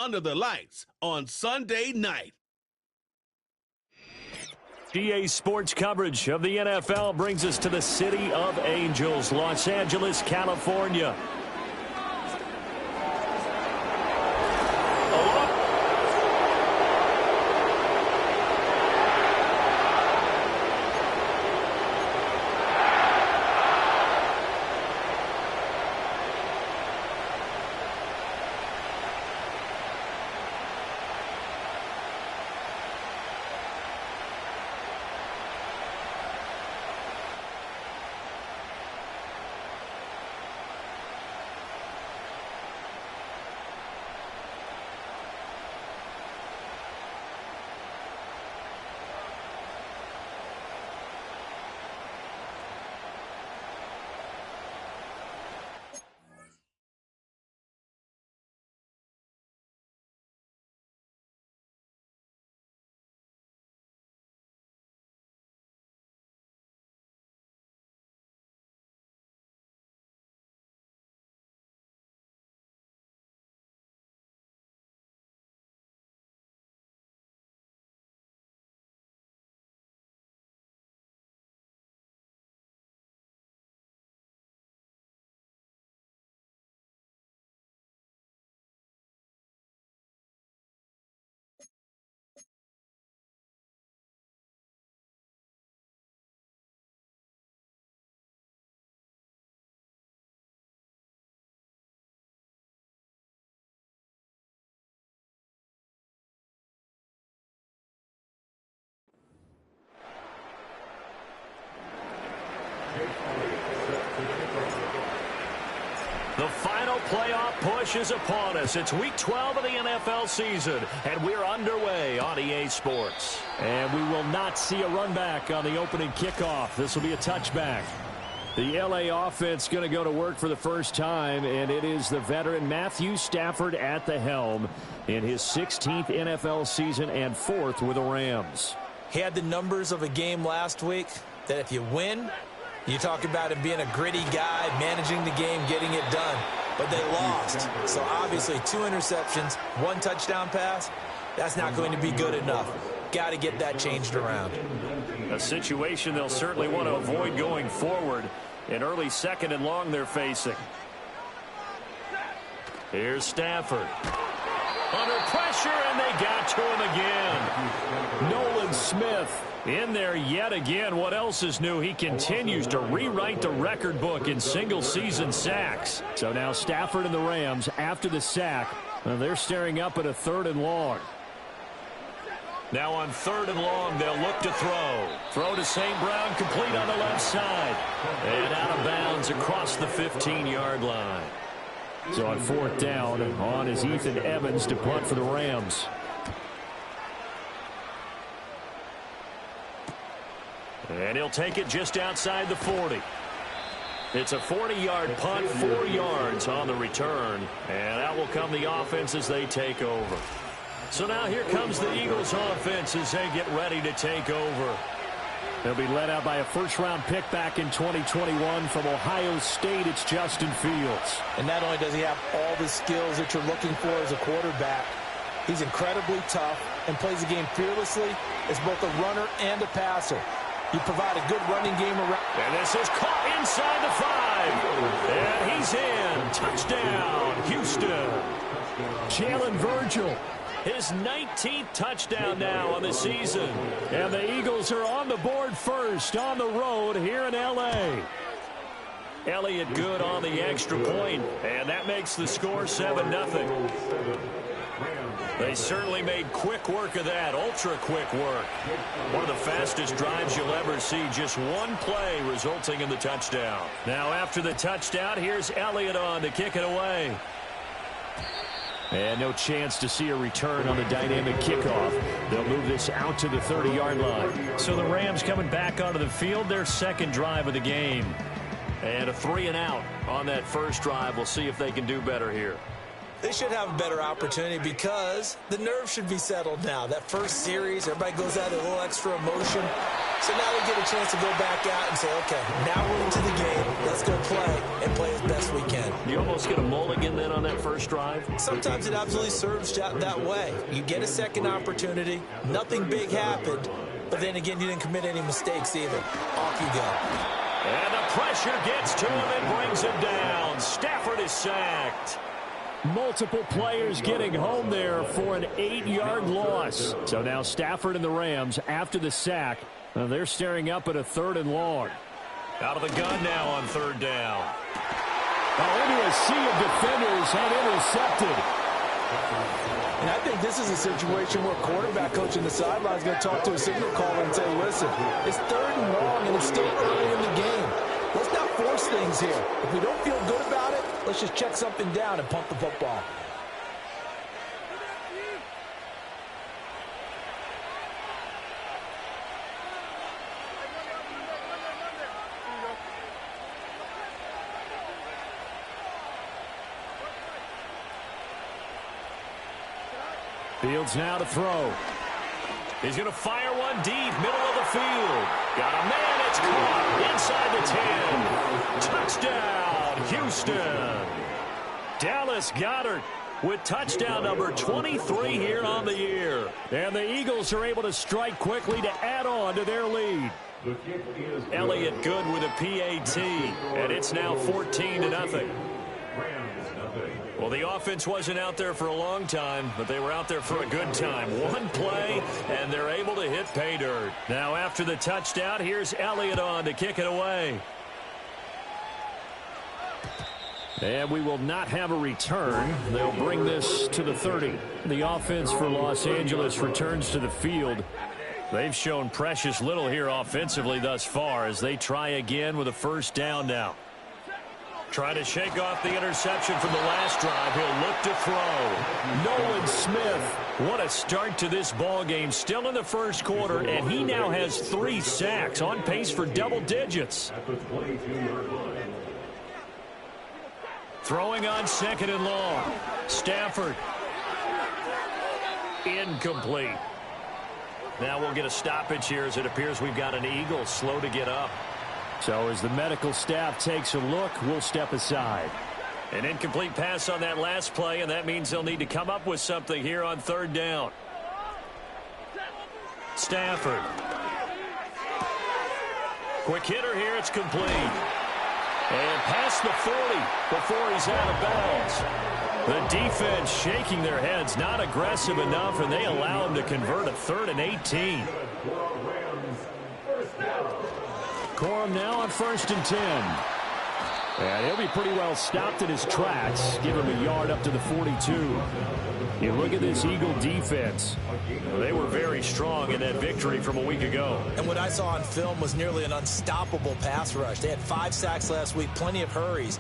under the lights on Sunday night. GA Sports coverage of the NFL brings us to the City of Angels, Los Angeles, California. The final playoff push is upon us. It's week 12 of the NFL season, and we're underway on EA Sports. And we will not see a run back on the opening kickoff. This will be a touchback. The LA offense going to go to work for the first time, and it is the veteran Matthew Stafford at the helm in his 16th NFL season and 4th with the Rams. He had the numbers of a game last week that if you win, you talk about him being a gritty guy, managing the game, getting it done. But they lost. So obviously 2 interceptions, 1 touchdown pass, that's not going to be good enough. Got to get that changed around. A situation they'll certainly want to avoid going forward. An early 2nd and long they're facing. Here's Stafford. Under pressure, and they got to him again. Nolan Smith in there yet again. What else is new? He continues to rewrite the record book in single-season sacks. So now Stafford and the Rams, after the sack, they're staring up at a 3rd and long. Now on 3rd and long, they'll look to throw. Throw to St. Brown, complete on the left side. And out of bounds across the 15-yard line. So on 4th down, on is Ethan Evans to punt for the Rams. And he'll take it just outside the 40. It's a 40-yard punt, 4 yards on the return. And out will come the offense as they take over. So now here comes the Eagles offense as they get ready to take over. They'll be led out by a first-round pick back in 2021 from Ohio State. It's Justin Fields. And not only does he have all the skills that you're looking for as a quarterback, he's incredibly tough and plays the game fearlessly as both a runner and a passer. You provide a good running game around. And this is caught inside the 5. And he's in. Touchdown, Houston. Jalen Virgil. His 19th touchdown now on the season. And the Eagles are on the board first on the road here in L.A. Elliott good on the extra point, and that makes the score 7-0. They certainly made quick work of that, ultra-quick work. One of the fastest drives you'll ever see, just one play resulting in the touchdown. Now after the touchdown, here's Elliott on to kick it away. And no chance to see a return on the dynamic kickoff. They'll move this out to the 30-yard line. So the Rams coming back onto the field, their 2nd drive of the game. And a 3-and-out on that first drive. We'll see if they can do better here. They should have a better opportunity because the nerves should be settled now. That first series, everybody goes out with a little extra emotion. So now they get a chance to go back out and say, okay, now we're into the game. Let's go play and play as best we can. You almost get a mulligan then on that first drive? Sometimes it absolutely serves that way. You get a second opportunity. Nothing big happened. But then again, you didn't commit any mistakes either. Off you go. And the pressure gets to him and brings him down. Stafford is sacked. Multiple players getting home there for an 8-yard loss. So now Stafford and the Rams, after the sack, they're staring up at a 3rd and long. Out of the gun now on 3rd down. Into a sea of defenders and intercepted. And I think this is a situation where quarterback coach in the sideline is going to talk to a signal caller and say, listen, it's 3rd and long and it's still early in the game. Let's not force things here. If we don't feel good about it, let's just check something down and pump the football. Fields now to throw. He's going to fire one deep, middle of the field. Got a man, it's caught inside the 10. Touchdown, Houston. Dallas Goedert with touchdown number 23 here on the year. And the Eagles are able to strike quickly to add on to their lead. Elliott good with a PAT, and it's now 14-0. Well, the offense wasn't out there for a long time, but they were out there for a good time. One play, and they're able to hit pay dirt. Now, after the touchdown, here's Elliott on to kick it away. And we will not have a return. They'll bring this to the 30. The offense for Los Angeles returns to the field. They've shown precious little here offensively thus far as they try again with a 1st down now. Trying to shake off the interception from the last drive. He'll look to throw. Nolan Smith, what a start to this ball game. Still in the 1st quarter, and he now has 3 sacks, on pace for double digits. Throwing on 2nd and long. Stafford. Incomplete. Now we'll get a stoppage here as it appears we've got an Eagle slow to get up. So as the medical staff takes a look, we'll step aside. An incomplete pass on that last play, and that means they'll need to come up with something here on 3rd down. Stafford. Quick hitter here, it's complete. And past the 40 before he's out of bounds. The defense shaking their heads, not aggressive enough, and they allow him to convert a 3rd and 18. Corum now on 1st and 10. And he'll be pretty well stopped in his tracks. Give him a yard up to the 42. You look at this Eagle defense. They were very strong in that victory from a week ago. And what I saw on film was nearly an unstoppable pass rush. They had 5 sacks last week, plenty of hurries.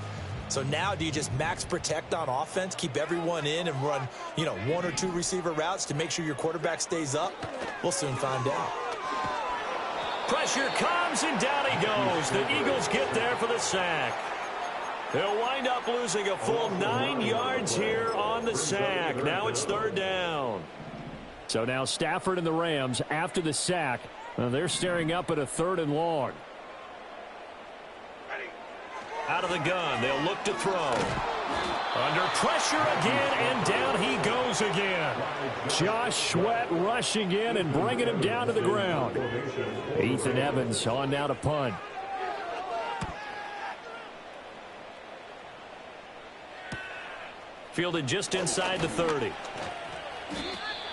So now do you just max protect on offense, keep everyone in and run, 1 or 2 receiver routes to make sure your quarterback stays up? We'll soon find out. Pressure comes, and down he goes. The Eagles get there for the sack. They'll wind up losing a full 9 yards here on the sack. Now it's 3rd down. So now Stafford and the Rams, after the sack, they're staring up at a 3rd and long. Out of the gun, they'll look to throw. Under pressure again, and down he goes again. Josh Sweat rushing in and bringing him down to the ground. Ethan Evans on now to punt. Fielded just inside the 30.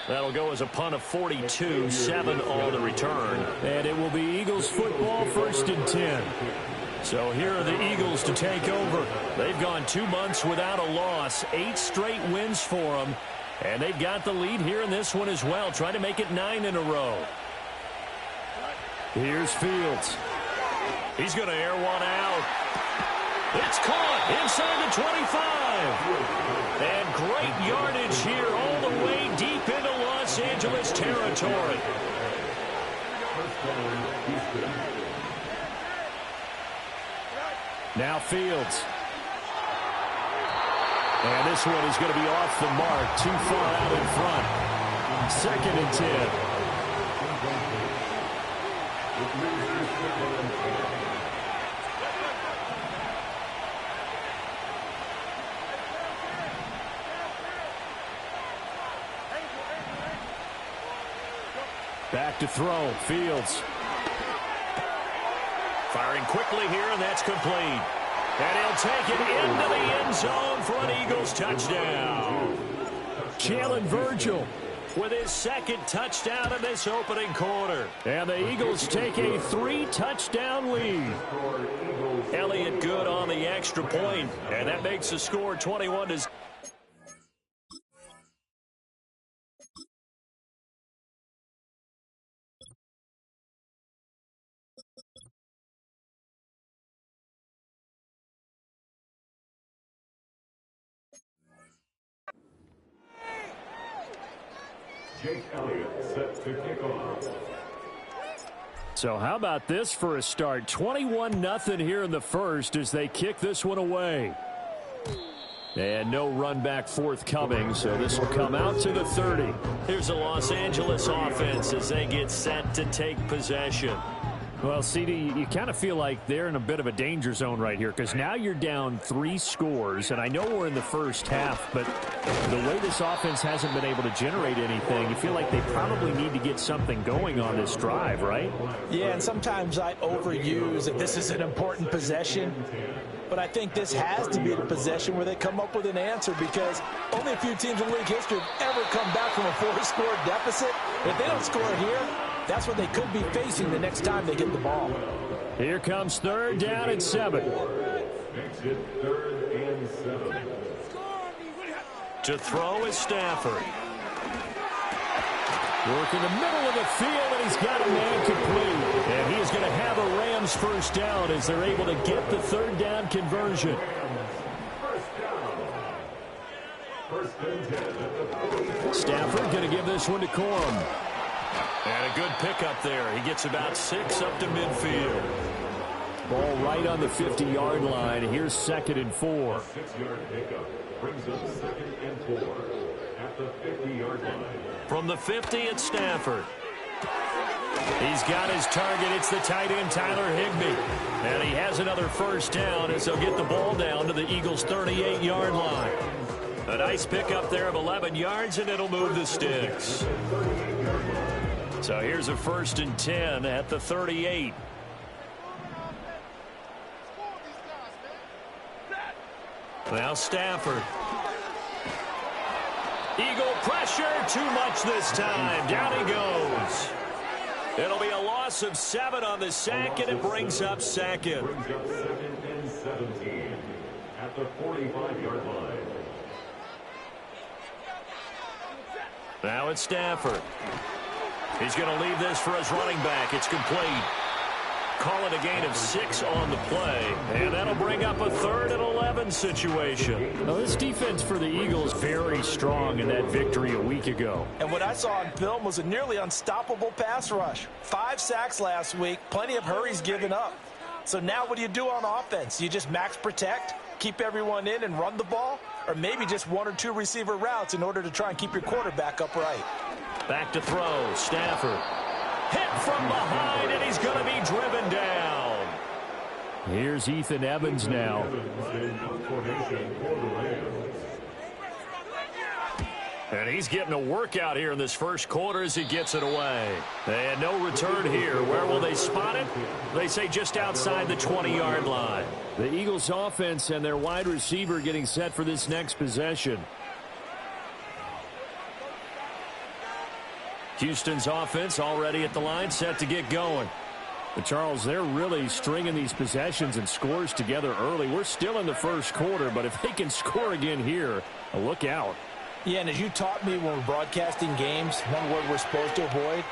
That'll go as a punt of 42, 7 on the return. And it will be Eagles football, 1st and 10. So here are the Eagles to take over. They've gone 2 months without a loss, 8 straight wins for them. And they've got the lead here in this one as well, trying to make it 9 in a row. Here's Fields. He's going to air one out. It's caught inside the 25. And great yardage here all the way deep into Los Angeles territory. Now Fields. And this one is going to be off the mark, too far out in front. 2nd and 10. Back to throw, Fields. Firing quickly here, and that's complete. And he'll take it into the end zone for an Eagles touchdown. Jalen Virgil with his 2nd touchdown in this opening quarter. And the Eagles take a 3-touchdown lead. Elliott good on the extra point, and that makes the score 21-0. Jake Elliott set to kick off. So how about this for a start? 21-0 here in the first as they kick this one away. And no run back forthcoming, so this will come out to the 30. Here's the Los Angeles offense as they get set to take possession. Well, CD, you kind of feel like they're in a bit of a danger zone right here because now you're down 3 scores, and I know we're in the first half, but the way this offense hasn't been able to generate anything, you feel like they probably need to get something going on this drive, right? Yeah, and sometimes I overuse that this is an important possession, but I think this has to be the possession where they come up with an answer because only a few teams in league history have ever come back from a 4-score deficit. If they don't score here, that's what they could be facing the next time they get the ball. Here comes 3rd down and 7. Makes it 3rd and 7. To throw is Stafford. Work in the middle of the field, and he's got a man complete. And he is going to have a Rams 1st down as they're able to get the 3rd down conversion. 1st and 10. Stafford going to give this one to Corum. And a good pickup there. He gets about 6 up to midfield. Ball right on the 50-yard line. Here's 2nd and 4. 6-yard pickup brings up 2nd and 4 at the 50-yard line. From the 50, it's Stafford. He's got his target. It's the tight end, Tyler Higbee. And he has another 1st down as they'll get the ball down to the Eagles' 38-yard line. A nice pickup there of 11 yards, and it'll move the sticks. So here's a 1st and 10 at the 38. Now Stafford. Eagle pressure, too much this time. Down he goes. It'll be a loss of 7 on the sack, and it brings up 2nd. Brings up 2nd and 17 at the 45-yard line. Now it's Stafford. He's going to leave this for his running back. It's complete. Call it a gain of 6 on the play. And that'll bring up a 3rd and 11 situation. Now, this defense for the Eagles very strong in that victory a week ago. And what I saw on film was a nearly unstoppable pass rush. 5 sacks last week, plenty of hurries given up. So now what do you do on offense? You just max protect, keep everyone in and run the ball? Or maybe just 1 or 2 receiver routes in order to try and keep your quarterback upright? Back to throw, Stafford. Hit from behind, and he's going to be driven down. Here's Ethan Evans now. And he's getting a workout here in this first quarter as he gets it away. And no return here. Where will they spot it? They say just outside the 20-yard line. The Eagles offense and their wide receiver getting set for this next possession. Houston's offense already at the line, set to get going. But Charles, they're really stringing these possessions and scores together early. We're still in the first quarter, but if they can score again here, look out. Yeah, and as you taught me when we're broadcasting games, one word we're supposed to avoid,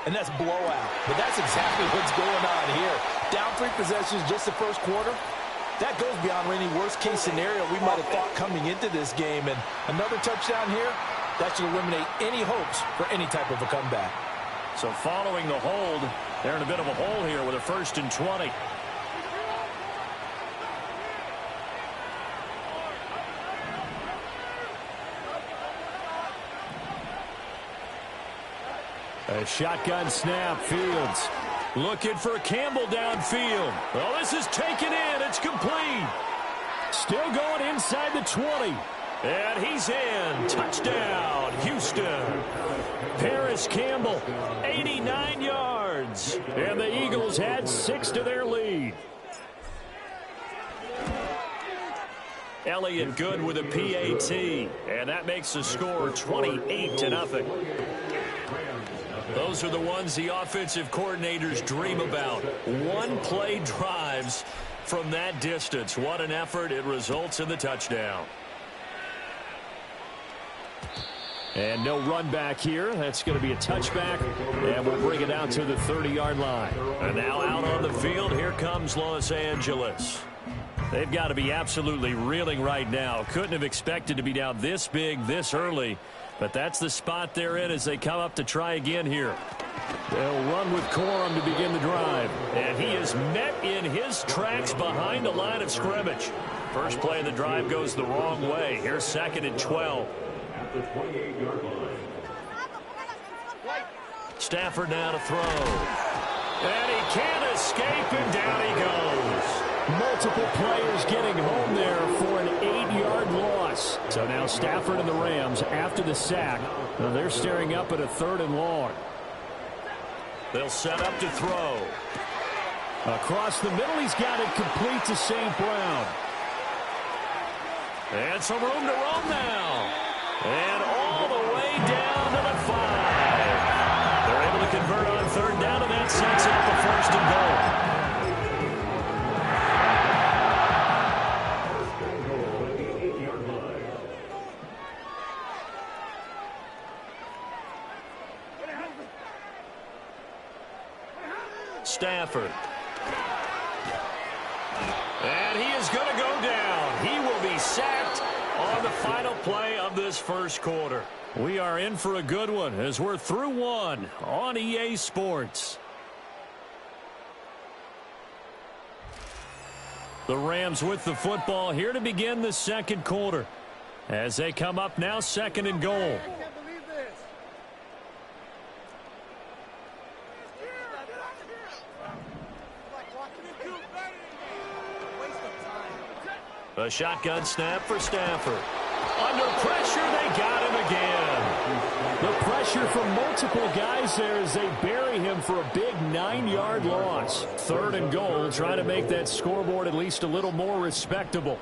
and that's blowout. But that's exactly what's going on here. Down 3 possessions just the first quarter. That goes beyond any worst-case scenario we might have thought coming into this game. And another touchdown here, that should eliminate any hopes for any type of a comeback. So following the hold, they're in a bit of a hole here with a 1st and 20. A shotgun snap, Fields. Looking for Campbell downfield. Well, this is taken in. It's complete. Still going inside the 20. And he's in. Touchdown, Houston. Paris Campbell, 89 yards. And the Eagles add 6 to their lead. Elliott good with a PAT. And that makes the score 28-0. Those are the ones the offensive coordinators dream about. One-play drives from that distance. What an effort. It results in the touchdown. And no run back here. That's going to be a touchback. And we'll bring it out to the 30-yard line. And now out on the field, here comes Los Angeles. They've got to be absolutely reeling right now. Couldn't have expected to be down this big, this early. But that's the spot they're in as they come up to try again here. They'll run with Corum to begin the drive. And he is met in his tracks behind the line of scrimmage. First play of the drive goes the wrong way. Here's 2nd and 12. At the 28-yard line. Stafford now to throw. And he can't escape, and down he goes. Multiple players getting home there for an 8-yard loss. So now Stafford and the Rams, after the sack, they're staring up at a 3rd and long. They'll set up to throw. Across the middle, he's got it complete to St. Brown. And some room to roam now. And all the way down to the 5. They're able to convert on 3rd down, and that sets up the 1st and goal. Stafford. And he is going to go down. He will be sacked on the final play of this first quarter. We are in for a good one as we're through one on EA Sports. The Rams with the football here to begin the second quarter. As they come up now, 2nd and goal. A shotgun snap for Stafford. Under pressure, they got him again. The pressure from multiple guys there as they bury him for a big 9-yard loss. 3rd and goal, trying to make that scoreboard at least a little more respectable.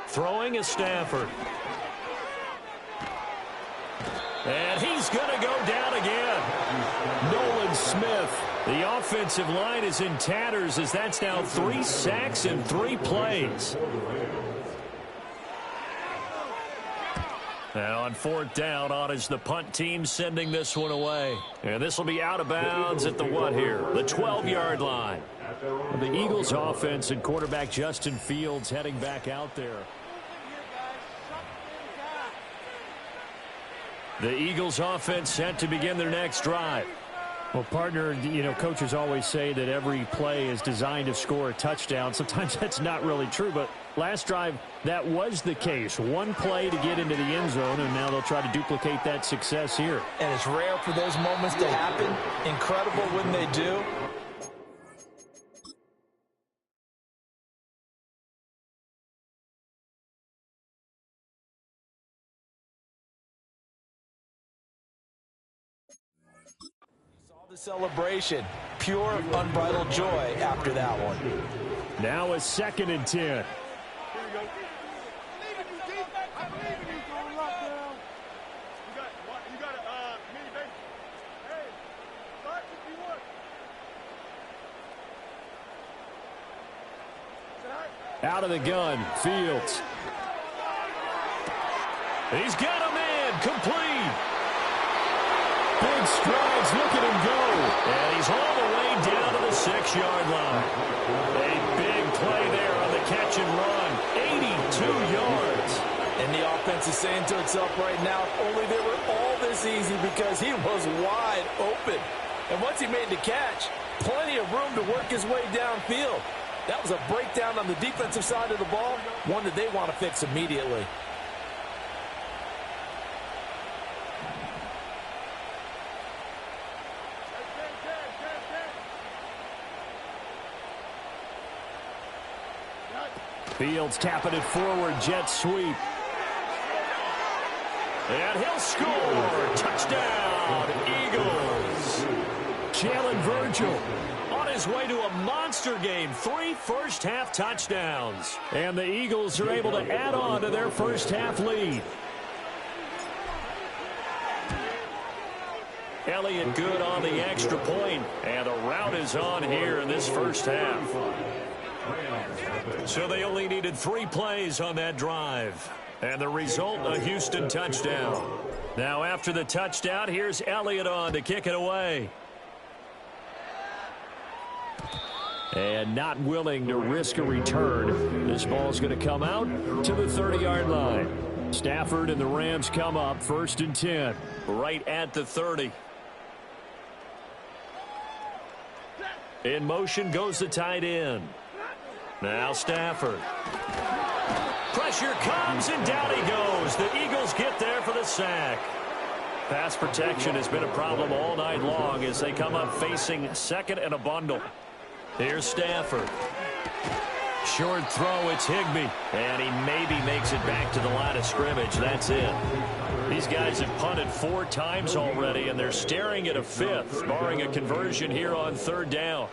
Throwing is Stafford. And he's going to go down again. Nolan Smith. The offensive line is in tatters as that's now 3 sacks in 3 plays. Now on 4th down, on is the punt team sending this one away. And this will be out of bounds at the what here? The 12-yard line. The Eagles offense and quarterback Justin Fields heading back out there. The Eagles offense set to begin their next drive. Well, partner, coaches always say that every play is designed to score a touchdown. Sometimes that's not really true, but last drive, that was the case. One play to get into the end zone, and now they'll try to duplicate that success here. And it's rare for those moments to happen. Incredible when they do. The celebration, pure, unbridled joy after that one. Now a 2nd and 10. Out of the gun, Fields. He's got him in, complete. Big strides, look at him go. And he's all the way down to the 6-yard line. A big play there on the catch and run. 82 yards. And the offense is saying to itself right now, if only they were all this easy, because he was wide open. And once he made the catch, plenty of room to work his way downfield. That was a breakdown on the defensive side of the ball, one that they want to fix immediately. Fields tapping it forward, jet sweep. And he'll score. Touchdown, Eagles. Jalen Virgil on his way to a monster game. 3 first-half touchdowns. And the Eagles are able to add on to their first-half lead. Elliott good on the extra point, and a rout is on here in this first half. So they only needed 3 plays on that drive. And the result, a Houston touchdown. Now after the touchdown, here's Elliott on to kick it away. And not willing to risk a return. This ball's going to come out to the 30-yard line. Stafford and the Rams come up 1st and 10. Right at the 30. In motion goes the tight end. Now Stafford. Pressure comes, and down he goes. The Eagles get there for the sack. Pass protection has been a problem all night long as they come up facing 2nd and a bundle. Here's Stafford. Short throw, it's Higbee. And he maybe makes it back to the line of scrimmage. That's it. These guys have punted 4 times already, and they're staring at a 5th, barring a conversion here on 3rd down.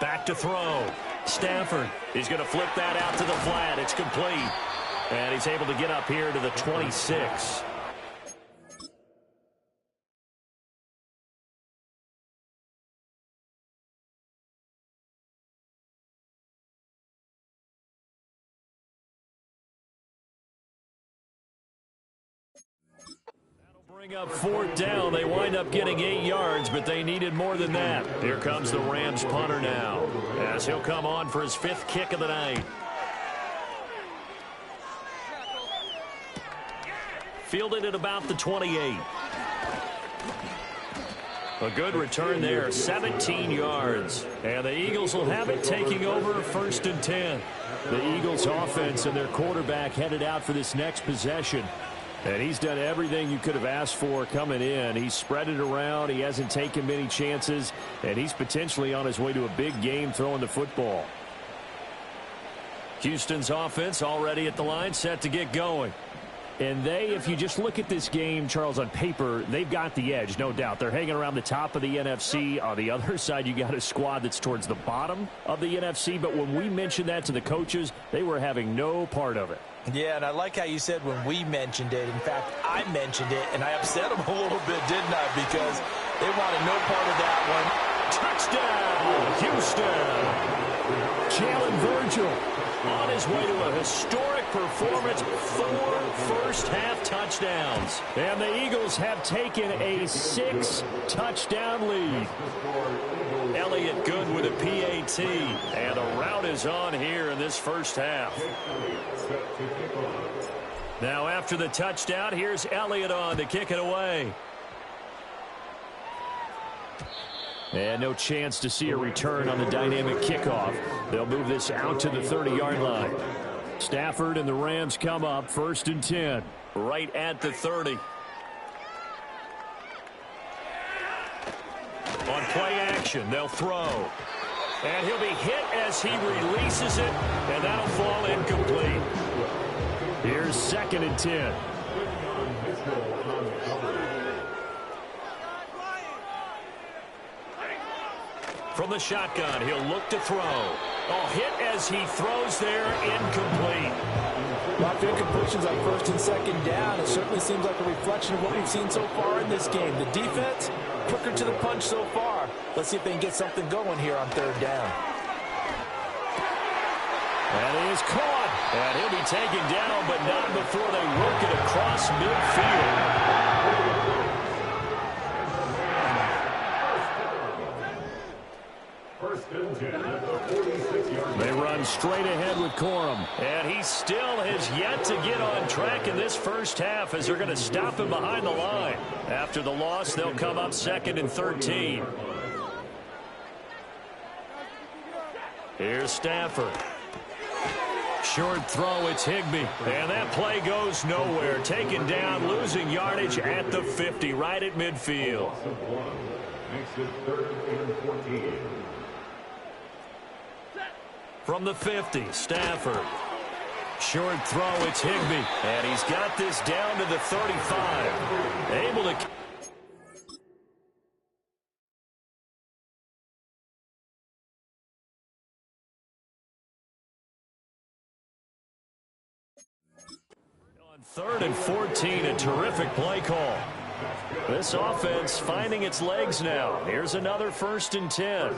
Back to throw. Stafford is going to flip that out to the flat. It's complete. And he's able to get up here to the 26. Bring up 4th down. They wind up getting 8 yards, but they needed more than that. Here comes the Rams punter now, as he'll come on for his 5th kick of the night. Fielded at about the 28. A good return there, 17 yards. And the Eagles will have it taking over 1st and 10. The Eagles offense and their quarterback headed out for this next possession. And he's done everything you could have asked for coming in. He's spread it around. He hasn't taken many chances. And he's potentially on his way to a big game throwing the football. Houston's offense already at the line, set to get going. And if you just look at this game, Charles, on paper, they've got the edge, no doubt. They're hanging around the top of the NFC. On the other side, you got a squad that's towards the bottom of the NFC. But when we mentioned that to the coaches, they were having no part of it. Yeah, and I like how you said when we mentioned it. In fact, I mentioned it, and I upset them a little bit, didn't I? Because they wanted no part of that one. Touchdown, Houston. Jalen Virgil on his way to a historic performance. 4 first-half touchdowns. And the Eagles have taken a 6-touchdown lead. Elliott good with a PAT. And a rout is on here in this first half. Now after the touchdown, here's Elliott on to kick it away. And no chance to see a return on the dynamic kickoff. They'll move this out to the 30-yard line. Stafford and the Rams come up 1st and 10. Right at the 30. On play action, they'll throw. And he'll be hit as he releases it, and that'll fall incomplete. Here's 2nd and 10. From the shotgun, he'll look to throw. Hit as he throws there, incomplete. A lot of incompletions on 1st and 2nd down. It certainly seems like a reflection of what we've seen so far in this game. The defense, quicker to the punch so far. Let's see if they can get something going here on 3rd down. And he is caught. And he'll be taken down, but not before they work it across midfield. They run straight ahead with Corum. And he still has yet to get on track in this first half as they're going to stop him behind the line. After the loss, they'll come up 2nd and 13. Here's Stafford. Short throw, it's Higbee. And that play goes nowhere. Taken down, losing yardage at the 50, right at midfield. Makes it 3rd and 14. From the 50, Stafford. Short throw, it's Higbee. And he's got this down to the 35. Able to... On 3rd and 14, a terrific play call. This offense finding its legs now. Here's another 1st and 10.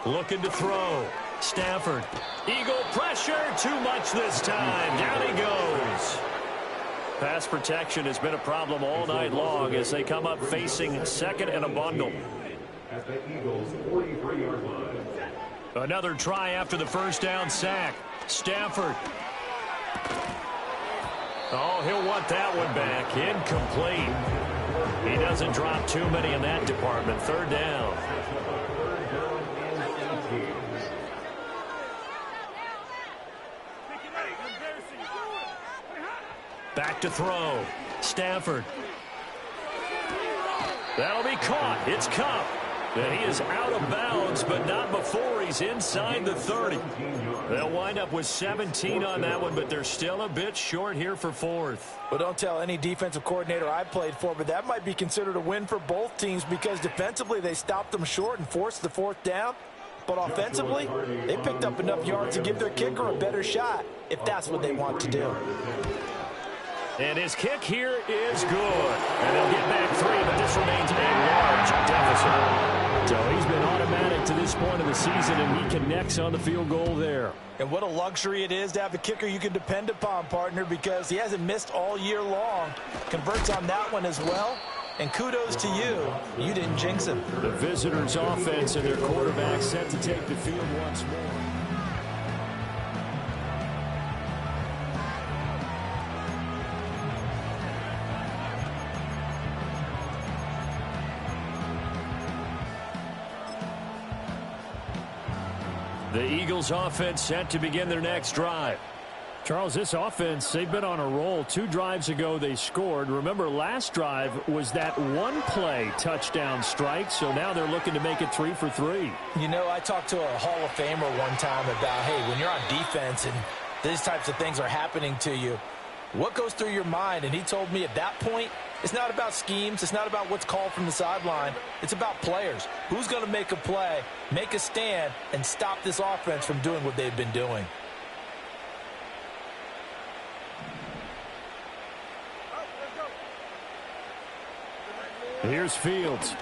Looking to throw. Stafford. Eagle pressure. Too much this time. Down he goes. Pass protection has been a problem all night long as they come up facing 2nd and a bundle. At the Eagles' 43-yard line. Another try after the 1st down sack. Stafford. Oh, he'll want that one back. Incomplete. He doesn't drop too many in that department. 3rd down. Back to throw. Stafford. That'll be caught. It's Cup. And he is out of bounds, but not before he's inside the 30. They'll wind up with 17 on that one, but they're still a bit short here for 4th. Well, don't tell any defensive coordinator I played for, but that might be considered a win for both teams because defensively they stopped them short and forced the 4th down. But offensively, they picked up enough yards to give their kicker a better shot if that's what they want to do. And his kick here is good. And they'll get back 3, but this remains a large deficit. So he's been automatic to this point of the season, and he connects on the field goal there. And what a luxury it is to have a kicker you can depend upon, partner, because he hasn't missed all year long. Converts on that one as well. And kudos to you. You didn't jinx him. The visitors' offense and their quarterback set to take the field once more. The Eagles offense set to begin their next drive. Charles, this offense, they've been on a roll. 2 drives ago they scored. Remember, last drive was that one-play touchdown strike, so now they're looking to make it 3 for 3. You know, I talked to a Hall of Famer one time about, hey, when you're on defense and these types of things are happening to you, what goes through your mind? And he told me at that point, it's not about schemes. It's not about what's called from the sideline. It's about players. Who's going to make a play, make a stand, and stop this offense from doing what they've been doing? Here's Fields.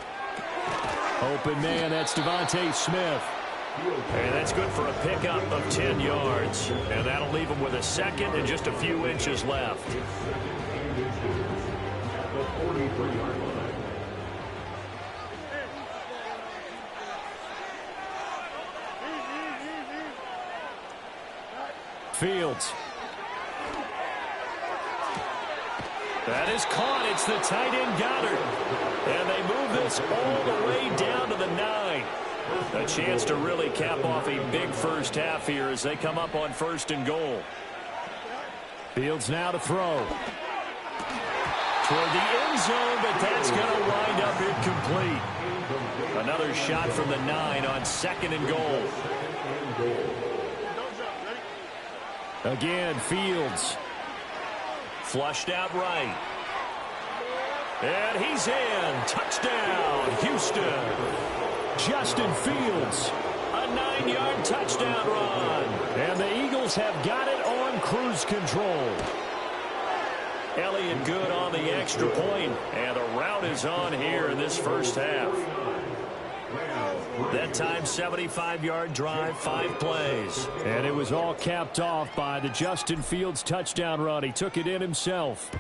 Open man, that's Devontae Smith. And that's good for a pickup of 10 yards. And that'll leave him with a 2nd and just a few inches left. Fields. That is caught. It's the tight end Goddard. And they move this all the way down to the 9. A chance to really cap off a big first half here as they come up on 1st and goal. Fields now to throw. Toward the end zone, but that's going to wind up incomplete. Another shot from the 9 on 2nd and goal. Again, Fields. Flushed out right. And he's in. Touchdown, Houston. Justin Fields. A 9-yard touchdown run. And the Eagles have got it on cruise control. Elliott good on the extra point. And the route is on here in this first half. That time, 75-yard drive, 5 plays. And it was all capped off by the Justin Fields touchdown run. He took it in himself.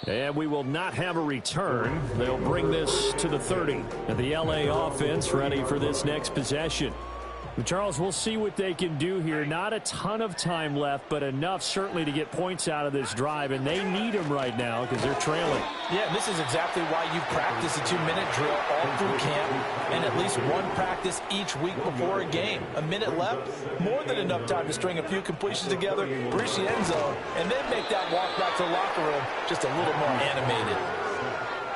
And we will not have a return. They'll bring this to the 30. And the LA offense ready for this next possession. Charles, we'll see what they can do here. Not a ton of time left, but enough certainly to get points out of this drive. And they need them right now because they're trailing. Yeah, and this is exactly why you practice a 2-minute drill all through camp and at least one practice each week before a game. A minute left, more than enough time to string a few completions together, reach the end zone, and then make that walk back to the locker room just a little more animated.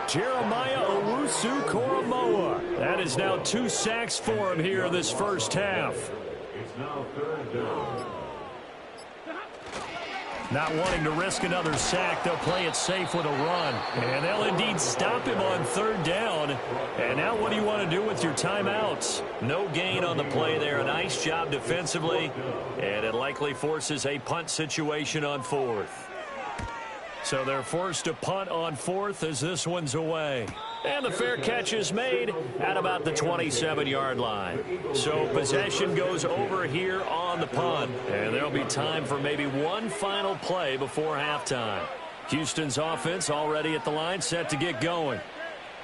Jeremiah Owusu-Koramoah. That is now 2 sacks for him here in this first half. It's now 3rd down. Not wanting to risk another sack, they'll play it safe with a run. And they'll indeed stop him on 3rd down. And now what do you want to do with your timeouts? No gain on the play there. A nice job defensively. And it likely forces a punt situation on 4th. So they're forced to punt on 4th as this one's away. And the fair catch is made at about the 27-yard line. So possession goes over here on the punt. And there'll be time for maybe one final play before halftime. Houston's offense already at the line, set to get going.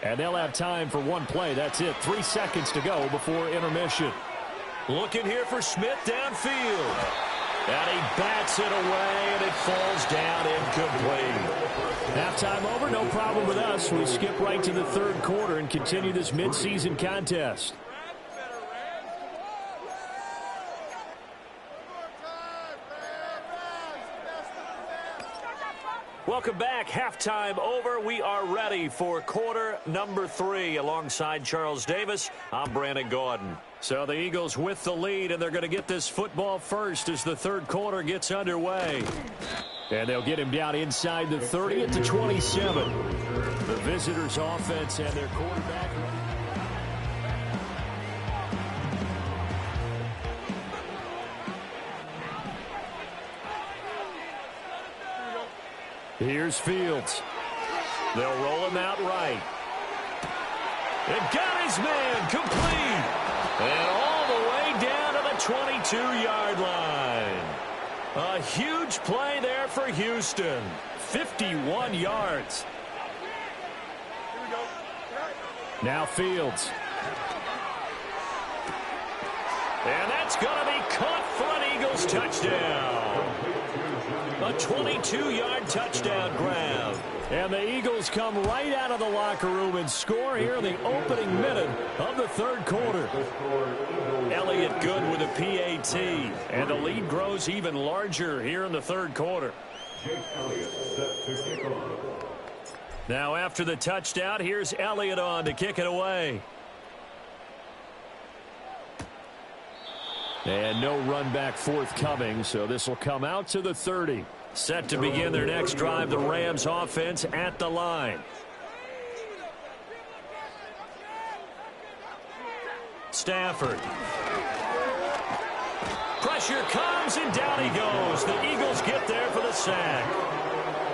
And they'll have time for one play. That's it. 3 seconds to go before intermission. Looking here for Smith downfield. And he bats it away, and it falls down incomplete. Halftime over, no problem with us. We skip right to the 3rd quarter and continue this midseason contest. Welcome back. Halftime over. We are ready for quarter number 3. Alongside Charles Davis, I'm Brandon Gordon. So the Eagles with the lead, and they're going to get this football first as the 3rd quarter gets underway. And they'll get him down inside the 30 at the 27. The visitors' offense and their quarterback. Here's Fields. They'll roll him out right. And got his man complete. And all the way down to the 22-yard line. A huge play there for Houston. 51 yards. Now Fields. And that's going to be caught for an Eagles touchdown. A 22-yard touchdown grab. And the Eagles come right out of the locker room and score here in the opening minute of the 3rd quarter. Elliott good with a PAT. And the lead grows even larger here in the 3rd quarter. Now after the touchdown, here's Elliott on to kick it away. And no run back forthcoming, so this will come out to the 30. Set to begin their next drive, the Rams offense at the line. Stafford. Pressure comes, and down he goes. The Eagles get there for the sack.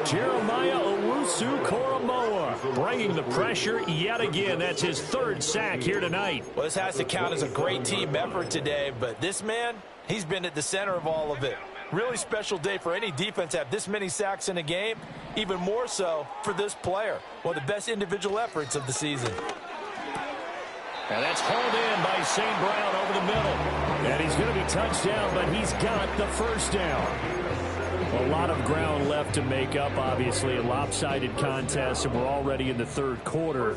Jeremiah Owusu-Koramoah bringing the pressure yet again. That's his 3rd sack here tonight. Well, this has to count as a great team effort today, but this man, he's been at the center of all of it. Really special day for any defense to have this many sacks in a game, even more so for this player. One of the best individual efforts of the season. And that's hauled in by St. Brown over the middle. And he's going to be touched down, but he's got the first down. A lot of ground left to make up, obviously, a lopsided contest, and we're already in the 3rd quarter.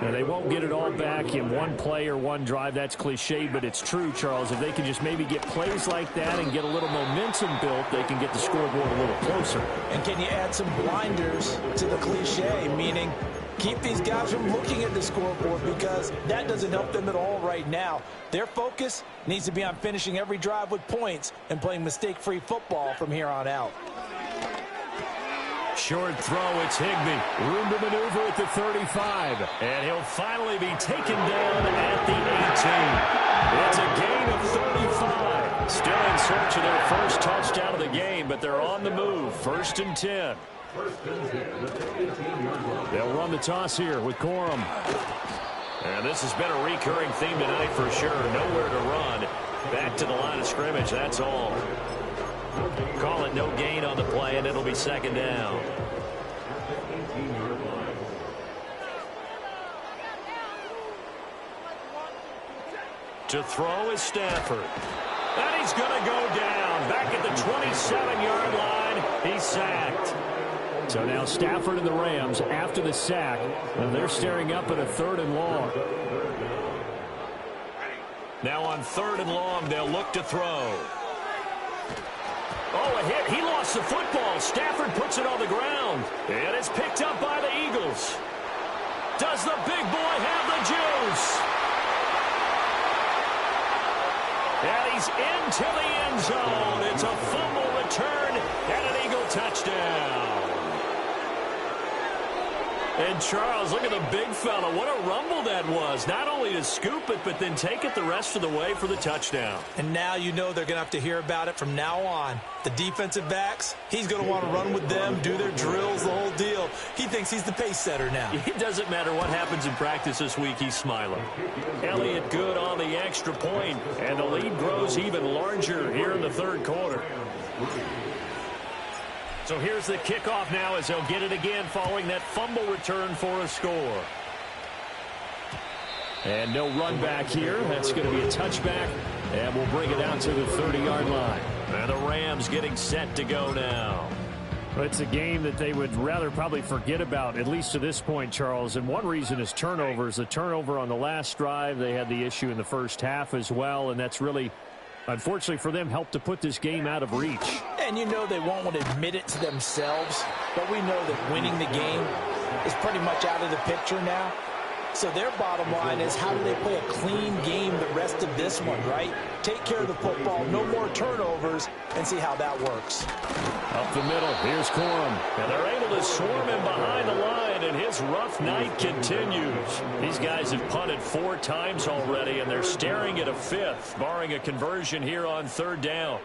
And they won't get it all back in one play or one drive. That's cliche, but it's true, Charles. If they can just maybe get plays like that and get a little momentum built, they can get the scoreboard a little closer. And can you add some blinders to the cliche, meaning keep these guys from looking at the scoreboard, because that doesn't help them at all right now. Their focus needs to be on finishing every drive with points and playing mistake-free football from here on out. Short throw, it's Higbee. Room to maneuver at the 35. And he'll finally be taken down at the 18. It's a gain of 35. Still in search of their first touchdown of the game, but they're on the move. 1st and 10. They'll run the toss here with Corum. And this has been a recurring theme tonight for sure. Nowhere to run. Back to the line of scrimmage, that's all. Call it no gain on the play, and it'll be 2nd down. To throw is Stafford. And he's going to go down. Back at the 27-yard line, he's sacked. So now Stafford and the Rams after the sack, and they're staring up at a 3rd and long. Now on 3rd and long, they'll look to throw. Oh, a hit. He lost the football. Stafford puts it on the ground. And it's picked up by the Eagles. Does the big boy have the juice? And he's into the end zone. It's a fumble return and an Eagle touchdown. And Charles, look at the big fella. What a rumble that was. Not only to scoop it, but then take it the rest of the way for the touchdown. And now you know they're going to have to hear about it from now on. The defensive backs, he's going to want to run with them, do their drills, the whole deal. He thinks he's the pace setter now. It doesn't matter what happens in practice this week, he's smiling. Elliott good on the extra point, and the lead grows even larger here in the third quarter. So here's the kickoff now as they'll get it again following that fumble return for a score. And no run back here. That's going to be a touchback, and we'll bring it out to the 30-yard line. And the Rams getting set to go now. Well, it's a game that they would rather probably forget about, at least to this point, Charles. And one reason is turnovers. The turnover on the last drive, they had the issue in the first half as well, and that's really, unfortunately for them, helped to put this game out of reach. And you know they won't want to admit it to themselves, but we know that winning the game is pretty much out of the picture now. So their bottom line is, how do they play a clean game the rest of this one, right? Take care of the football, no more turnovers, and see how that works. Up the middle, here's Corum. And they're able to swarm him behind the line, and his rough night continues. These guys have punted 4 times already, and they're staring at a 5th, barring a conversion here on 3rd down.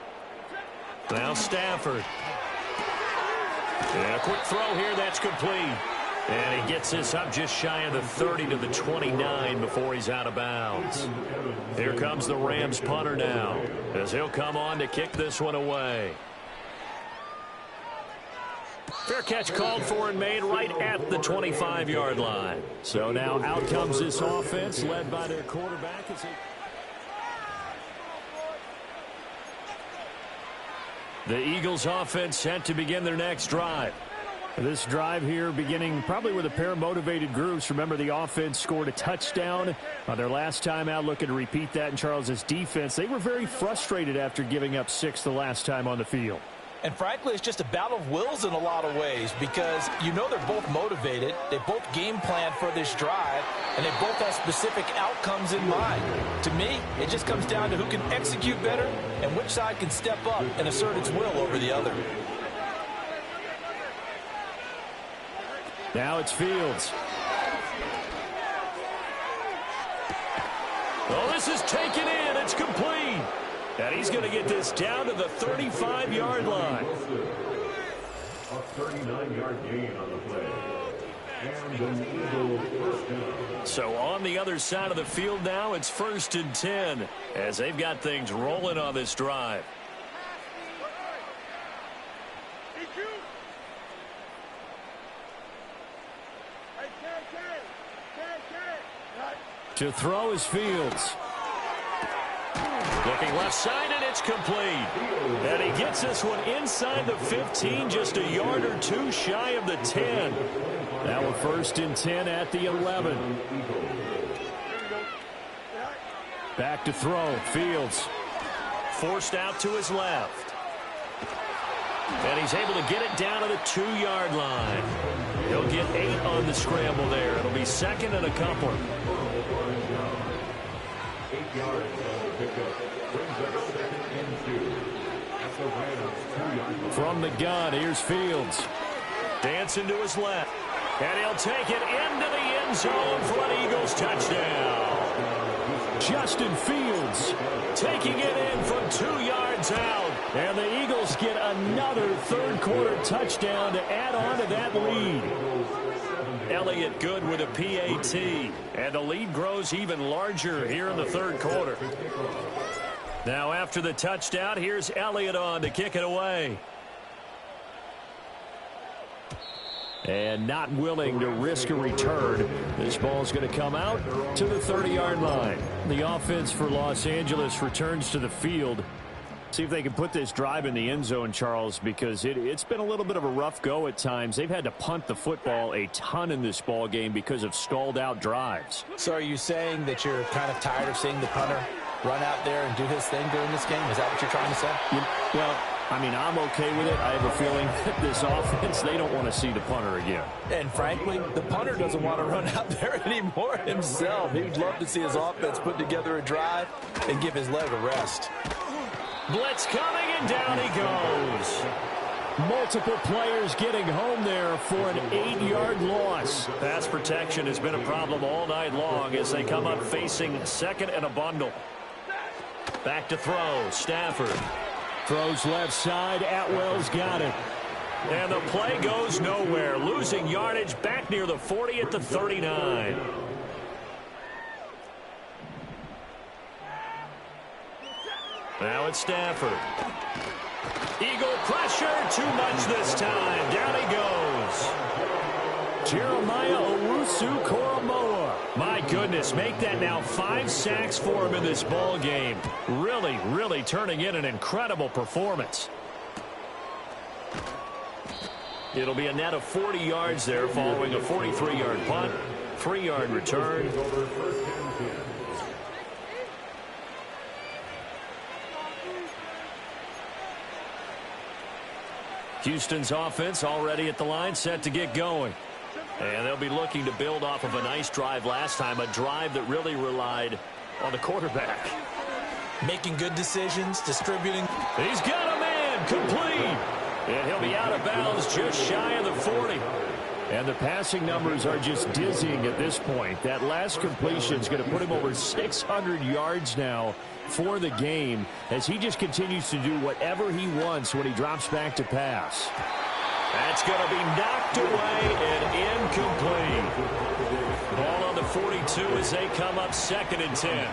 Now Stafford. And a quick throw here, that's complete. And he gets this up just shy of the 30 to the 29 before he's out of bounds. Here comes the Rams punter now, as he'll come on to kick this one away. Fair catch called for and made right at the 25-yard line. So now out comes this offense led by their quarterback. The Eagles offense set to begin their next drive. This drive here beginning probably with a pair of motivated groups. Remember, the offense scored a touchdown on their last time out, looking to repeat that in Charles's defense. They were very frustrated after giving up 6 the last time on the field. And frankly, it's just a battle of wills in a lot of ways, because you know they're both motivated, they both game plan for this drive, and they both have specific outcomes in mind. To me, it just comes down to who can execute better and which side can step up and assert its will over the other. Now it's Fields. Oh, this is taken in. It's complete. And he's going to get this down to the 35-yard line. A 39-yard gain on the play. And an Eagle first down. So on the other side of the field now, it's 1st and 10 as they've got things rolling on this drive. To throw is Fields. Looking left side, and it's complete. And he gets this one inside the 15, just a yard or 2 shy of the 10. Now a 1st and 10 at the 11. Back to throw. Fields. Forced out to his left. And he's able to get it down to the 2-yard line. He'll get 8 on the scramble there. It'll be 2nd and a couple. 8 yards on the pickup. Brings up 2nd and 2. That's the Rams 2-yard line. From the gun, here's Fields. Dancing to his left. And he'll take it into the end zone for an Eagles touchdown. Justin Fields taking it in from 2 yards out. And the Eagles get another third-quarter touchdown to add on to that lead. Elliott good with a PAT. And the lead grows even larger here in the third quarter. Now after the touchdown, here's Elliott on to kick it away. And not willing to risk a return. This ball's going to come out to the 30-yard line. The offense for Los Angeles returns to the field. See if they can put this drive in the end zone, Charles, because it's been a little bit of a rough go at times. They've had to punt the football a ton in this ball game because of stalled-out drives. So are you saying that you're kind of tired of seeing the punter run out there and do his thing during this game? Is that what you're trying to say? Well, I mean, I'm okay with it. I have a feeling that this offense, they don't want to see the punter again. And frankly, the punter doesn't want to run out there anymore himself. He'd love to see his offense put together a drive and give his leg a rest. Blitz coming, and down he goes. Multiple players getting home there for an 8-yard loss. Pass protection has been a problem all night long as they come up facing second and a bundle. Back to throw. Stafford throws left side. Atwell's got it. And the play goes nowhere. Losing yardage back near the 40 at the 39. Now it's Stafford. Eagle pressure, too much this time. Down he goes. Jeremiah Owusu-Koramoah. My goodness, make that now 5 sacks for him in this ball game. Really, really turning in an incredible performance. It'll be a net of 40 yards there following a 43-yard punt, 3-yard return. Houston's offense already at the line, set to get going. And they'll be looking to build off of a nice drive last time, a drive that really relied on the quarterback. Making good decisions, distributing. He's got a man, complete. And he'll be out of bounds just shy of the 40. And the passing numbers are just dizzying at this point. That last completion is going to put him over 600 yards now for the game as he just continues to do whatever he wants when he drops back to pass. That's going to be knocked away and incomplete. Ball on the 42 as they come up 2nd and 10.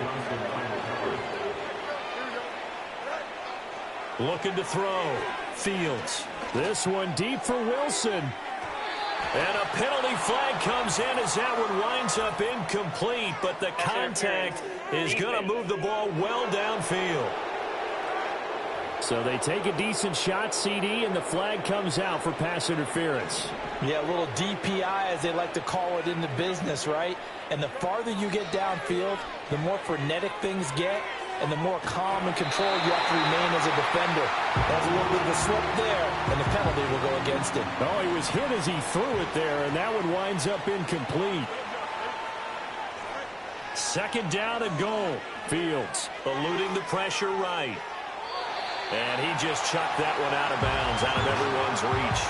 Looking to throw. Fields. This one deep for Wilson. And a penalty flag comes in as that one winds up incomplete, but the contact is going to move the ball well downfield. So they take a decent shot, CD, and the flag comes out for pass interference. Yeah, a little DPI, as they like to call it in the business, right? And the farther you get downfield, the more frenetic things get, and the more calm and controlled you have to remain as a defender. There's a little bit of a slip there, and the penalty will go against him. Oh, he was hit as he threw it there, and that one winds up incomplete. 2nd down and goal. Fields eluding the pressure right. And he just chucked that one out of bounds, out of everyone's reach.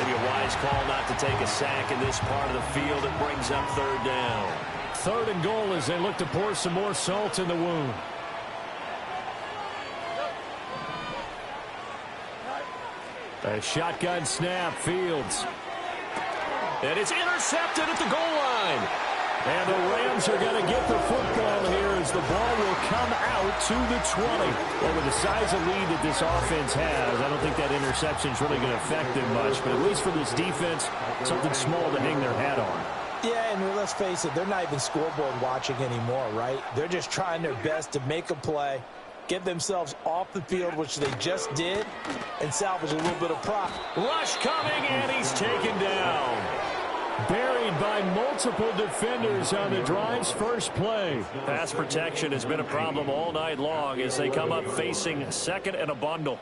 Maybe a wise call not to take a sack in this part of the field. It brings up 3rd down. 3rd and goal as they look to pour some more salt in the wound. A shotgun snap, Fields. And it's intercepted at the goal line. And the Rams are going to get the football here as the ball will come out to the 20. Well, with the size of lead that this offense has, I don't think that interception is really going to affect them much. But at least for this defense, something small to hang their hat on. Yeah, and let's face it, they're not even scoreboard watching anymore, right? They're just trying their best to make a play, get themselves off the field, which they just did, and salvage a little bit of prop. Rush coming, and he's taken down. Buried by multiple defenders on the drive's first play. Pass protection has been a problem all night long as they come up facing 2nd and a bundle.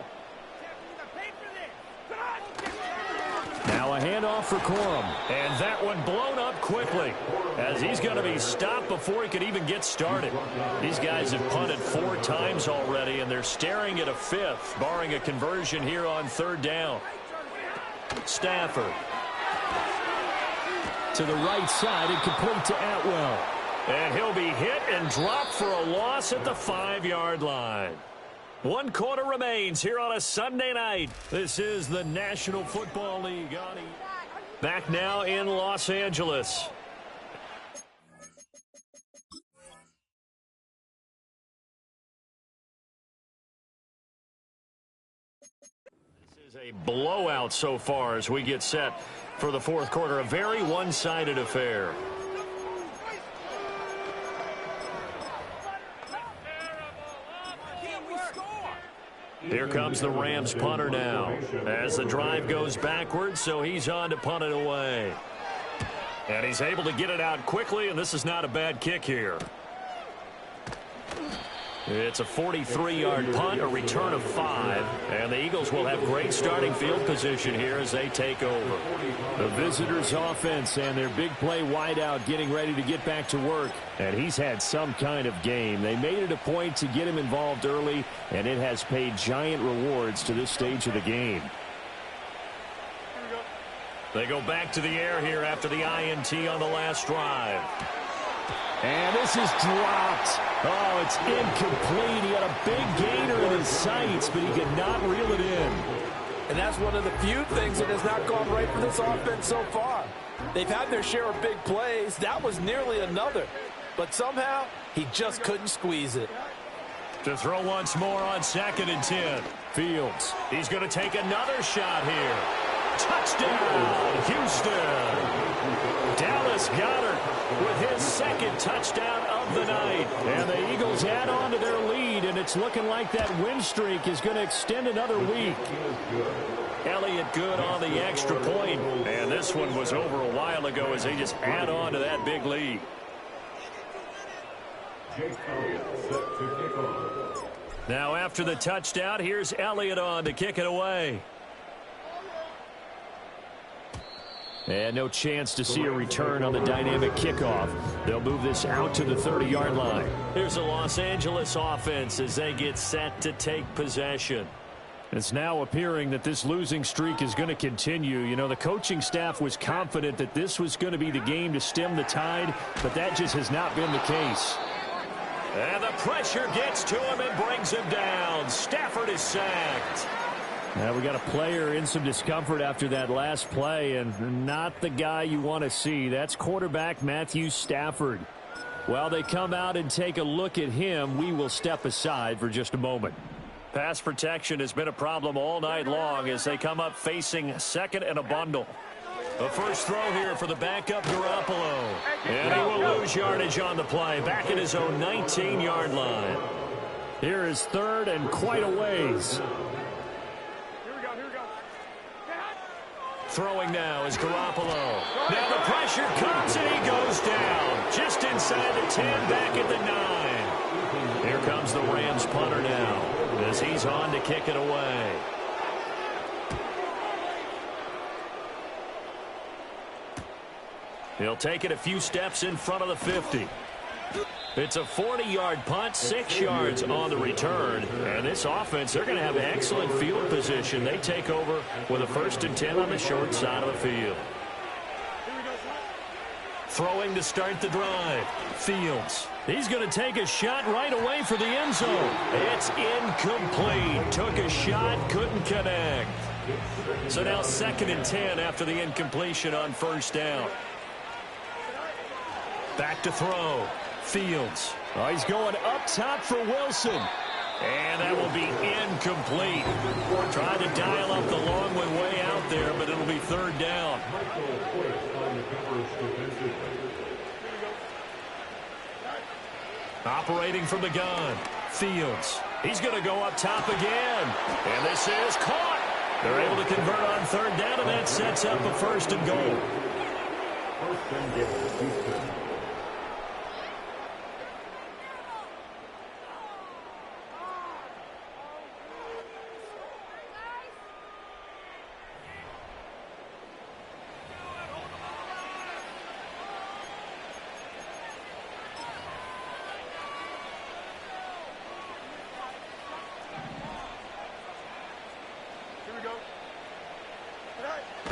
Now a handoff for Corum. And that one blown up quickly as he's going to be stopped before he could even get started. These guys have punted 4 times already, and they're staring at a 5th, barring a conversion here on 3rd down. Stafford. To the right side and complete to Atwell. And he'll be hit and dropped for a loss at the 5-yard line. 1 quarter remains here on a Sunday night. This is the National Football League. Back now in Los Angeles. This is a blowout so far as we get set for the 4th quarter. A very one-sided affair. Here comes the Rams punter now as the drive goes backwards, so he's on to punt it away. And he's able to get it out quickly, and this is not a bad kick here. It's a 43-yard punt, a return of 5, and the Eagles will have great starting field position here as they take over. The visitors' offense and their big play wideout getting ready to get back to work, and he's had some kind of game. They made it a point to get him involved early, and it has paid giant rewards to this stage of the game. They go back to the air here after the INT on the last drive. And this is dropped. Oh, it's incomplete. He had a big gainer in his sights, but he could not reel it in. And that's one of the few things that has not gone right for this offense so far. They've had their share of big plays. That was nearly another. But somehow, he just couldn't squeeze it. To throw once more on 2nd and 10. Fields. He's going to take another shot here. Touchdown, Houston. Dallas Goedert with his 2nd touchdown of the night. And the Eagles add on to their lead, and it's looking like that win streak is going to extend another week. Elliott Good on the extra point, and this one was over a while ago as they just add on to that big lead. Now after the touchdown, here's Elliott on to kick it away. And no chance to see a return on the dynamic kickoff. They'll move this out to the 30-yard line. Here's the Los Angeles offense as they get set to take possession. It's now appearing that this losing streak is going to continue. You know, the coaching staff was confident that this was going to be the game to stem the tide, but that just has not been the case. And the pressure gets to him and brings him down. Stafford is sacked. Now we got a player in some discomfort after that last play, and not the guy you want to see. That's quarterback Matthew Stafford. While they come out and take a look at him, we will step aside for just a moment. Pass protection has been a problem all night long as they come up facing 2nd and a bundle. The first throw here for the backup Garoppolo. And he will lose yardage on the play, back at his own 19-yard line. Here is 3rd and quite a ways. Throwing now is Garoppolo. Now the pressure comes and he goes down. Just inside the 10, back at the 9. Here comes the Rams punter now as he's on to kick it away. He'll take it a few steps in front of the 50. It's a 40-yard punt, 6 yards on the return. And this offense, they're going to have excellent field position. They take over with a 1st and 10 on the short side of the field. Throwing to start the drive. Fields. He's going to take a shot right away for the end zone. It's incomplete. Took a shot, couldn't connect. So now 2nd and 10 after the incompletion on 1st down. Back to throw. Fields. Oh, he's going up top for Wilson. And that will be incomplete. Tried to dial up the long one way out there, but it'll be 3rd down. Operating from the gun. Fields. He's going to go up top again. And this is caught. They're able to convert on 3rd down, and that sets up a 1st and goal.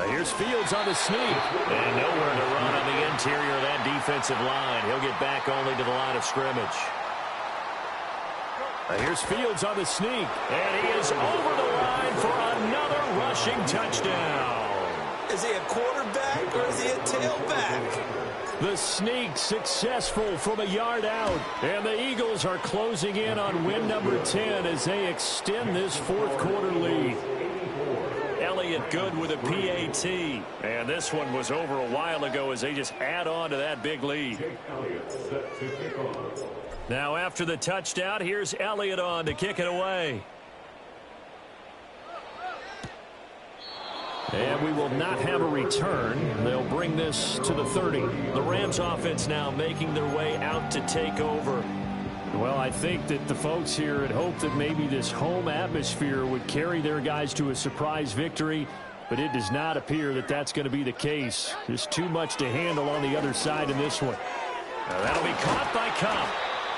Here's Fields on the sneak. And nowhere to run on the interior of that defensive line. He'll get back only to the line of scrimmage. Here's Fields on the sneak. And he is over the line for another rushing touchdown. Is he a quarterback or is he a tailback? The sneak successful from a yard out. And the Eagles are closing in on win number 10 as they extend this 4th quarter lead. Elliott Good with a PAT. And this one was over a while ago as they just add on to that big lead. Now after the touchdown, here's Elliott on to kick it away. And we will not have a return. They'll bring this to the 30. The Rams offense now making their way out to take over. Well, I think that the folks here had hoped that maybe this home atmosphere would carry their guys to a surprise victory, but it does not appear that that's going to be the case. There's too much to handle on the other side in this one. Now that'll be caught by Cup.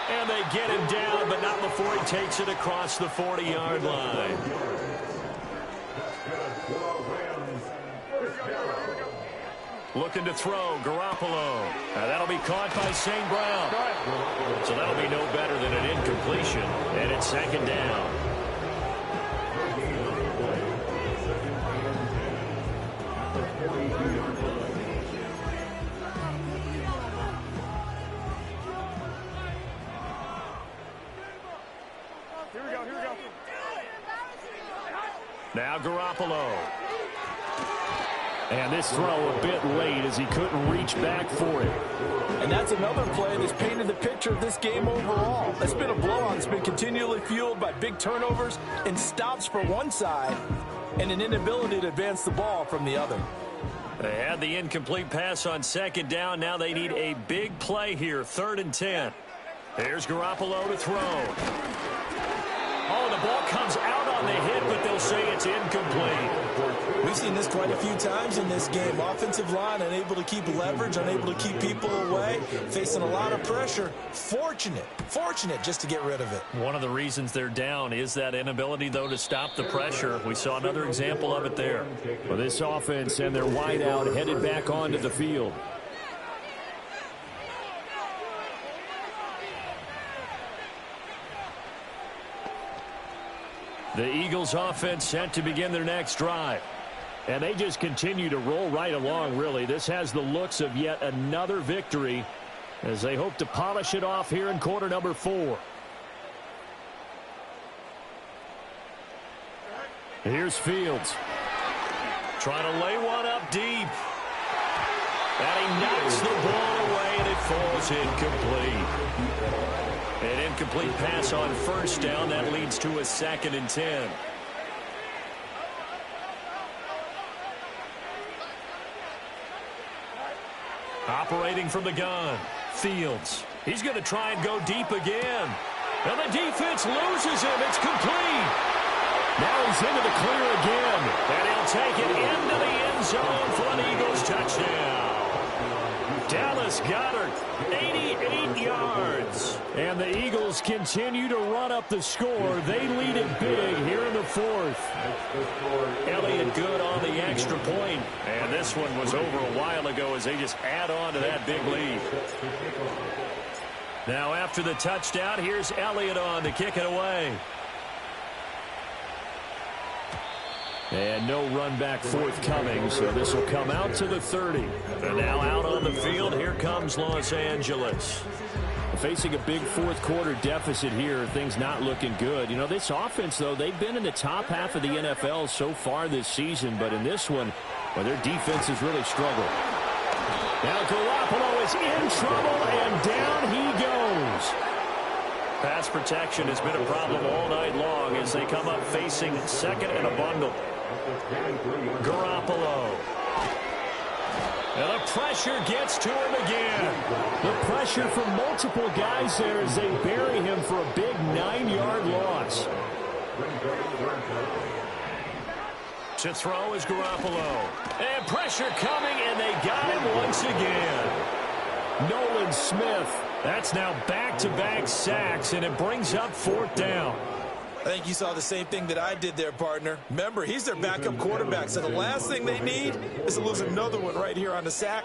And they get him down, but not before he takes it across the 40-yard line. Looking to throw, Garoppolo. Now that'll be caught by St. Brown. So that'll be no better than an incompletion. And it's second down. Now Garoppolo. And this throw a bit late as he couldn't reach back for it. And that's another play that's painted the picture of this game overall. It's been a blowout. It's been continually fueled by big turnovers and stops for one side and an inability to advance the ball from the other. They had the incomplete pass on second down. Now they need a big play here, 3rd and 10. Here's Garoppolo to throw. Oh, the ball comes out on the hit, but they'll say it's incomplete. We've seen this quite a few times in this game. Offensive line unable to keep leverage, unable to keep people away, facing a lot of pressure. Fortunate just to get rid of it. One of the reasons they're down is that inability, though, to stop the pressure. We saw another example of it there. Well, this offense and their wideout headed back onto the field. The Eagles offense set to begin their next drive. And they just continue to roll right along, really. This has the looks of yet another victory as they hope to polish it off here in quarter number 4. Here's Fields. Trying to lay one up deep. And he knocks the ball away, and it falls incomplete. An incomplete pass on first down. That leads to a 2nd and 10. Operating from the gun, Fields. He's going to try and go deep again. And the defense loses him. It's complete. Now he's into the clear again. And he'll take it into the end zone for an Eagles touchdown. Dallas Goedert, 88 yards. And the Eagles continue to run up the score. They lead it big here in the 4th. Elliott good on the extra point. And this one was over a while ago as they just add on to that big lead. Now after the touchdown, here's Elliott on to kick it away. And no run back forthcoming, so this will come out to the 30. And now out on the field, here comes Los Angeles. Facing a big fourth quarter deficit here, things not looking good. You know, this offense, though, they've been in the top half of the NFL so far this season, but in this one, well, their defense has really struggled. Now Garoppolo is in trouble, and down he goes. Pass protection has been a problem all night long as they come up facing 2nd and a bundle. Garoppolo. And the pressure gets to him again. The pressure from multiple guys there as they bury him for a big 9-yard loss. To throw is Garoppolo. And pressure coming, and they got him once again. Nolan Smith. That's now back-to-back sacks, and it brings up 4th down. I think you saw the same thing that I did there, partner. Remember, he's their backup quarterback, so the last thing they need is to lose another one right here on the sack.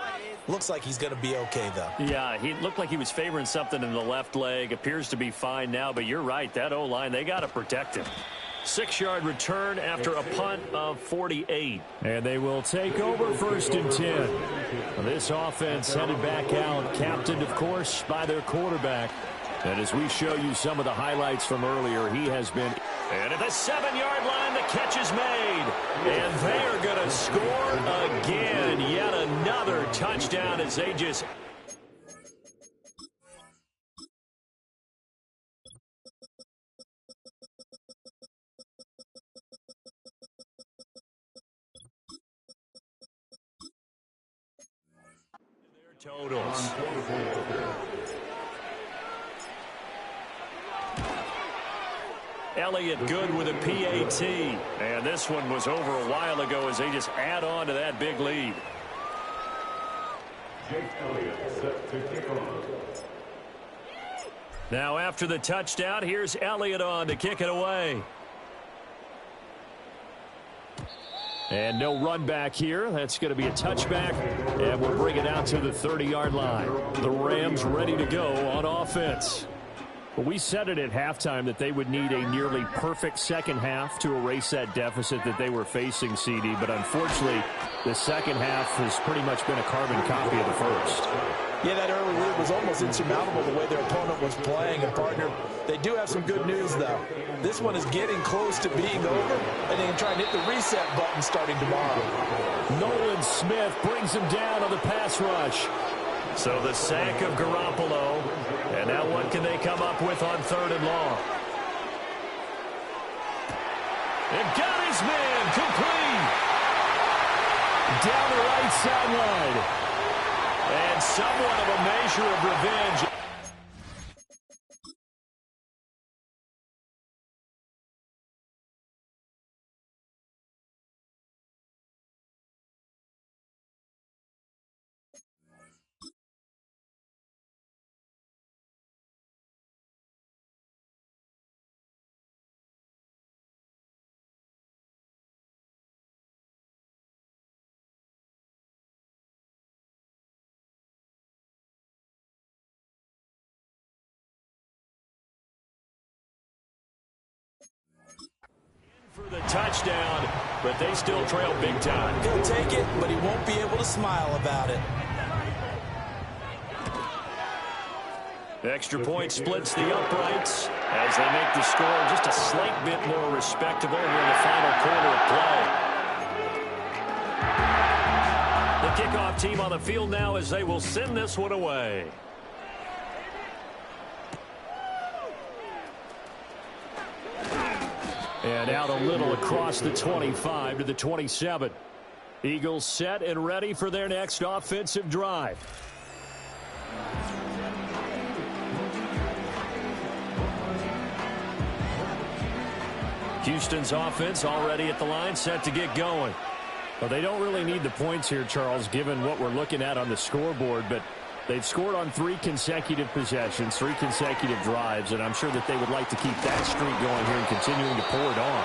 Looks like he's going to be okay, though. Yeah, he looked like he was favoring something in the left leg. Appears to be fine now, but you're right. That O-line, they got to protect him. 6-yard return after a punt of 48. And they will take over 1st and 10. This offense headed back out, captained, of course, by their quarterback. And as we show you some of the highlights from earlier, he has been... And at the 7-yard line, the catch is made. And they are going to score again. Yet another touchdown as they just... Totals. Elliott good with a PAT. And this one was over a while ago as they just add on to that big lead. Jake Elliott set to kick off. Now after the touchdown, here's Elliott on to kick it away. And no run back here. That's going to be a touchback, and we'll bring it out to the 30-yard line. The Rams ready to go on offense. Well, we said it at halftime that they would need a nearly perfect second half to erase that deficit that they were facing, CD. But unfortunately, the second half has pretty much been a carbon copy of the first. Yeah, that early lead was almost insurmountable the way their opponent was playing. And, partner, they do have some good news, though. This one is getting close to being over, and they can try and hit the reset button starting tomorrow. Nolan Smith brings him down on the pass rush. So the sack of Garoppolo. And now what can they come up with on 3rd and long? And got his man complete. Down the right sideline. And somewhat of a measure of revenge. For the touchdown, but they still trail big time. He'll take it, but he won't be able to smile about it. Extra point splits the uprights as they make the score just a slight bit more respectable here in the final quarter of play. The kickoff team on the field now as they will send this one away. And out a little across the 25 to the 27. Eagles set and ready for their next offensive drive. Houston's offense already at the line, set to get going. Well, they don't really need the points here, Charles, given what we're looking at on the scoreboard, but they've scored on 3 consecutive possessions, 3 consecutive drives, and I'm sure that they would like to keep that streak going here and continuing to pour it on.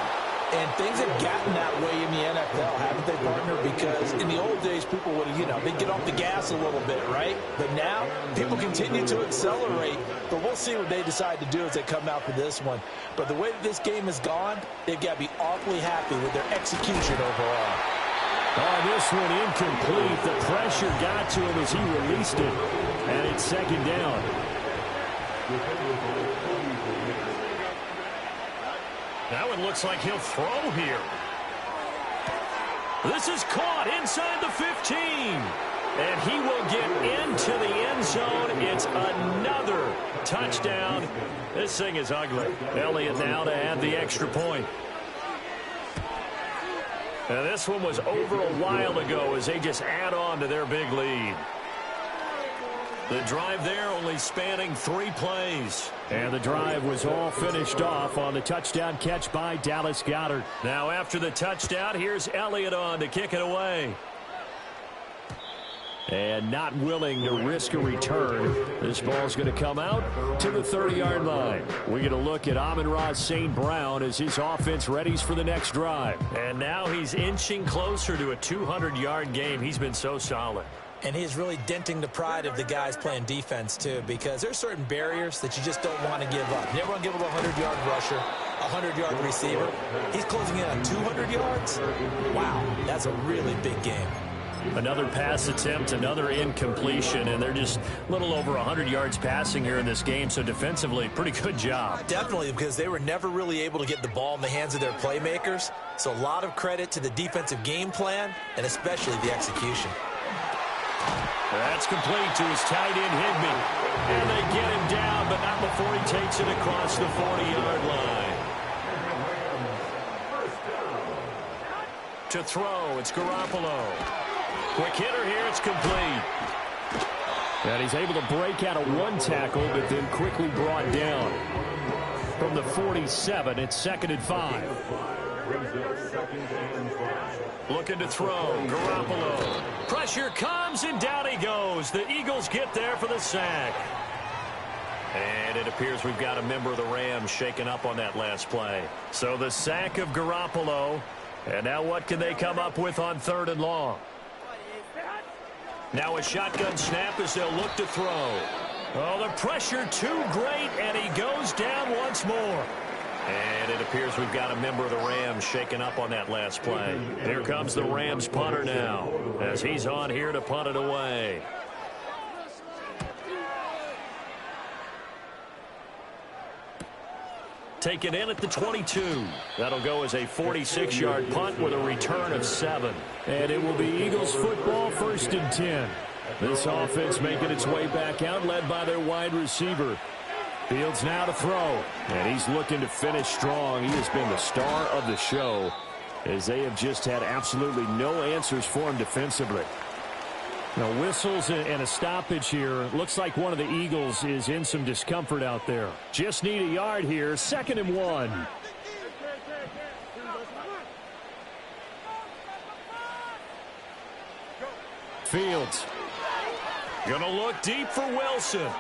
And things have gotten that way in the NFL, haven't they, partner? Because in the old days, people would, they'd get off the gas a little bit, right? But now, people continue to accelerate. But we'll see what they decide to do as they come out for this one. But the way that this game has gone, they've got to be awfully happy with their execution overall. Oh, this one incomplete. The pressure got to him as he released it. And it's 2nd down. That one looks like he'll throw here. This is caught inside the 15. And he will get into the end zone. It's another touchdown. This thing is ugly. Elliott now to add the extra point. And this one was over a while ago as they just add on to their big lead. The drive there only spanning 3 plays. And the drive was all finished off on the touchdown catch by Dallas Goedert. Now after the touchdown, here's Elliott on to kick it away. And not willing to risk a return. This ball's going to come out to the 30-yard line. We're going to look at Amon-Ra St. Brown as his offense readies for the next drive. And now he's inching closer to a 200-yard game. He's been so solid. And he's really denting the pride of the guys playing defense, too, because there's certain barriers that you just don't want to give up. You never want to give up a 100-yard rusher, a 100-yard receiver. He's closing in on 200 yards. Wow, that's a really big game. Another pass attempt, another incompletion, and they're just a little over 100 yards passing here in this game, so defensively, pretty good job. Definitely, because they were never really able to get the ball in the hands of their playmakers, so a lot of credit to the defensive game plan and especially the execution. That's complete to his tight end, Higbee. And they get him down, but not before he takes it across the 40-yard line. To throw, it's Garoppolo. Quick hitter here, it's complete. And he's able to break out of 1 tackle, but then quickly brought down. From the 47. It's 2nd and 5. Looking to throw. Garoppolo. Pressure comes, and down he goes. The Eagles get there for the sack. And it appears we've got a member of the Rams shaken up on that last play. So the sack of Garoppolo. And now what can they come up with on 3rd and long? Now a shotgun snap as they'll look to throw. Oh, the pressure too great, and he goes down once more. And it appears we've got a member of the Rams shaken up on that last play. Here comes the Rams punter now as he's on here to punt it away. Taken in at the 22. That'll go as a 46-yard punt with a return of 7. And it will be Eagles football, 1st and 10. This offense making its way back out, led by their wide receiver. Fields now to throw, and he's looking to finish strong. He has been the star of the show as they have just had absolutely no answers for him defensively. Now, whistles and a stoppage here. Looks like one of the Eagles is in some discomfort out there. Just need a yard here, 2nd and 1. Fields. Gonna look deep for Wilson.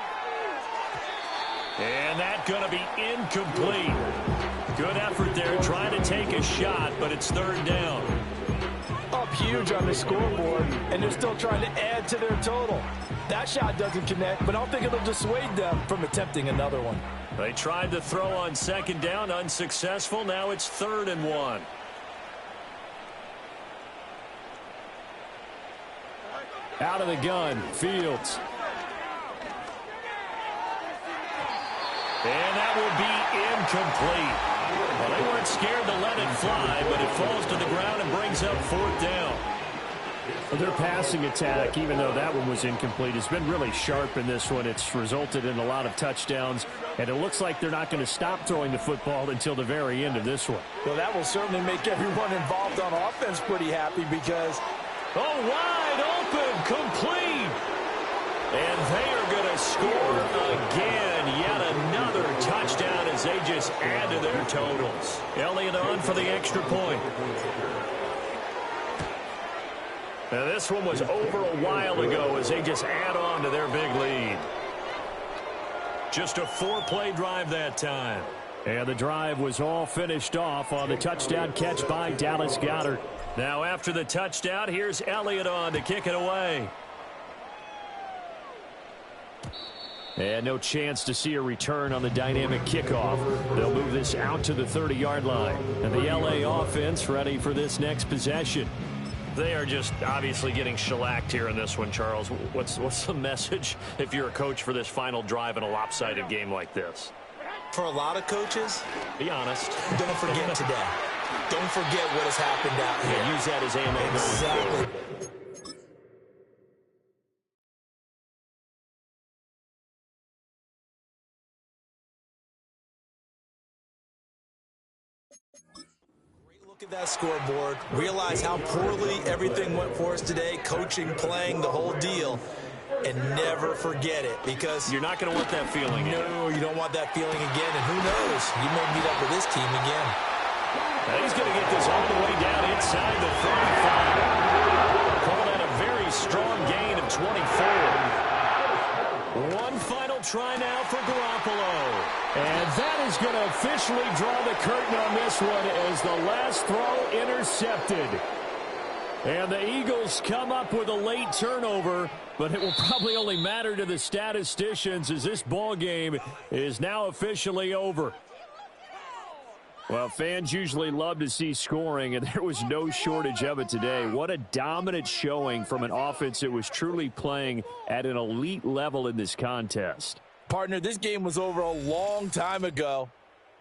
And that's going to be incomplete. Good effort there trying to take a shot, but it's 3rd down. Up huge on the scoreboard, and they're still trying to add to their total. That shot doesn't connect, but I don't think it'll dissuade them from attempting another one. They tried to throw on 2nd down, unsuccessful. Now it's 3rd and 1. Out of the gun, Fields. And that will be incomplete. Well, they weren't scared to let it fly, but it falls to the ground and brings up 4th down. Their passing attack, even though that one was incomplete, has been really sharp in this one. It's resulted in a lot of touchdowns, and it looks like they're not going to stop throwing the football until the very end of this one. Well, that will certainly make everyone involved on offense pretty happy because... Oh, wide open, complete. And they are going to score again. Yet another touchdown as they just add to their totals. Elliott on for the extra point. Now this one was over a while ago as they just add on to their big lead. Just a 4-play drive that time. And the drive was all finished off on the touchdown catch by Dallas Goedert. Now after the touchdown, here's Elliott on to kick it away. And no chance to see a return on the dynamic kickoff. They'll move this out to the 30-yard line. And the L.A. offense ready for this next possession. They are just obviously getting shellacked here in this one, Charles. What's the message if you're a coach for this final drive in a lopsided game like this? For a lot of coaches, be honest. Don't forget today. Don't forget what has happened out here. Yeah, use that as ammo. Exactly. Look at that scoreboard. Realize how poorly everything went for us today. Coaching, playing, the whole deal. And never forget it, because you're not going to want that feeling again. No, you don't want that feeling again. And who knows? You may meet up with this team again. Now he's going to get this all the way down inside the 35. Call that a very strong gain of 24. One final try now for Garoppolo. And that is going to officially draw the curtain on this one as the last throw intercepted. And the Eagles come up with a late turnover, but it will probably only matter to the statisticians as this ball game is now officially over. Well, fans usually love to see scoring, and there was no shortage of it today. What a dominant showing from an offense that was truly playing at an elite level in this contest. Partner, this game was over a long time ago,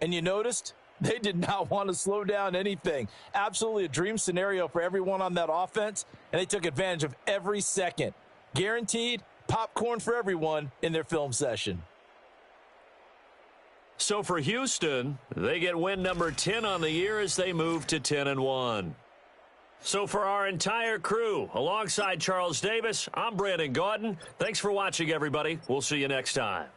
and you noticed they did not want to slow down anything. Absolutely a dream scenario for everyone on that offense, and they took advantage of every second. Guaranteed popcorn for everyone in their film session. So for Houston, they get win number 10 on the year as they move to 10-1. So for our entire crew, alongside Charles Davis, I'm Brandon Gaudin. Thanks for watching, everybody. We'll see you next time.